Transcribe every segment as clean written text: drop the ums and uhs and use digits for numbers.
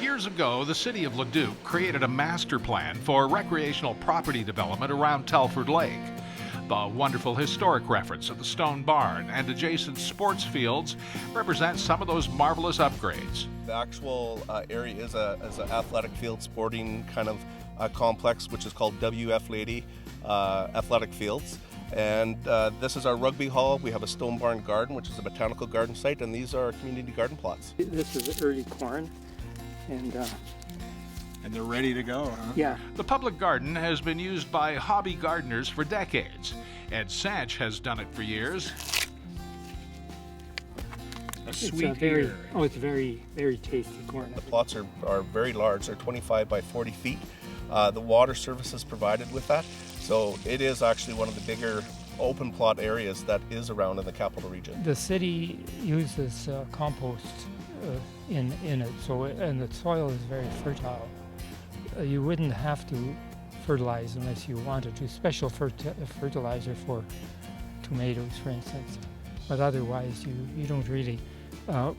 Years ago, the city of Leduc created a master plan for recreational property development around Telford Lake. The wonderful historic reference of the stone barn and adjacent sports fields represent some of those marvelous upgrades. The actual area is an athletic field sporting kind of complex, which is called WF Lady Athletic Fields. And this is our rugby hall. We have a stone barn garden, which is a botanical garden site, and these are our community garden plots. This is early corn, and they're ready to go, huh? yeah. The public garden has been used by hobby gardeners for decades. Ed Sanch has done it for years. It's very tasty corn. The plots are very large. They're 25 by 40 feet. The water service is provided with that. So it is actually one of the bigger open plot areas that is around in the capital region. The city uses compost in it, and the soil is very fertile. You wouldn't have to fertilize unless you wanted to, special fertilizer for tomatoes, for instance. But otherwise, you don't really.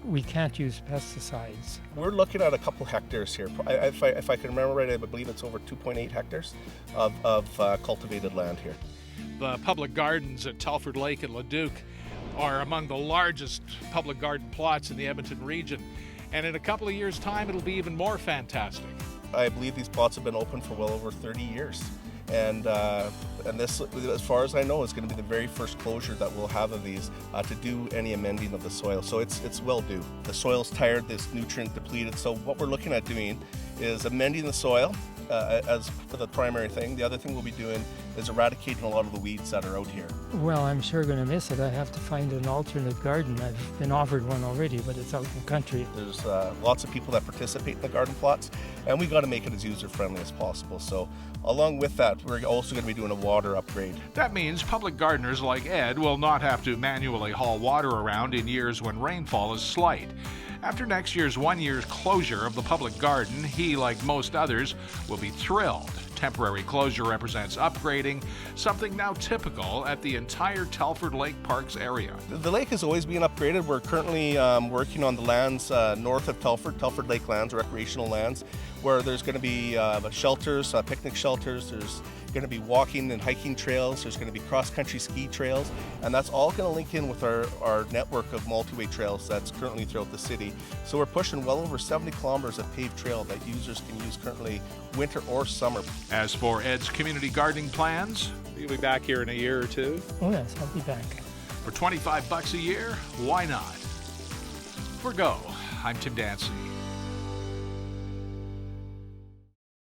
We can't use pesticides. We're looking at a couple hectares here. If I can remember right, I believe it's over 2.8 hectares of cultivated land here. The public gardens at Telford Lake and Leduc are among the largest public garden plots in the Edmonton region. And in a couple of years' time, it'll be even more fantastic. I believe these plots have been open for well over 30 years. And this, as far as I know, is going to be the very first closure that we'll have of these to do any amending of the soil. So it's well due. The soil's tired, this nutrient depleted. So what we're looking at doing is amending the soil as for the primary thing. The other thing we'll be doing is eradicating a lot of the weeds that are out here. Well, I'm sure going to miss it. I have to find an alternate garden. I've been offered one already, but it's out in the country. There's lots of people that participate in the garden plots, and we got to make it as user-friendly as possible. So along with that, we're also going to be doing a water upgrade. That means public gardeners like Ed will not have to manually haul water around in years when rainfall is slight. After next year's 1 year's closure of the public garden, he, like most others, will be thrilled. Temporary closure represents upgrading, something now typical at the entire Telford Lake Parks area. The lake is always being upgraded. We're currently working on the lands north of Telford Lake lands, recreational lands, where there's going to be shelters, picnic shelters, there's going to be walking and hiking trails, there's going to be cross-country ski trails, and that's all going to link in with our network of multi-way trails that's currently throughout the city. So we're pushing well over 70 kilometers of paved trail that users can use currently winter or summer. As for Ed's community gardening plans, You'll be back here in a year or two. Oh yes, I'll be back. for $25 a year, why not? For Go, I'm Tim Dancy.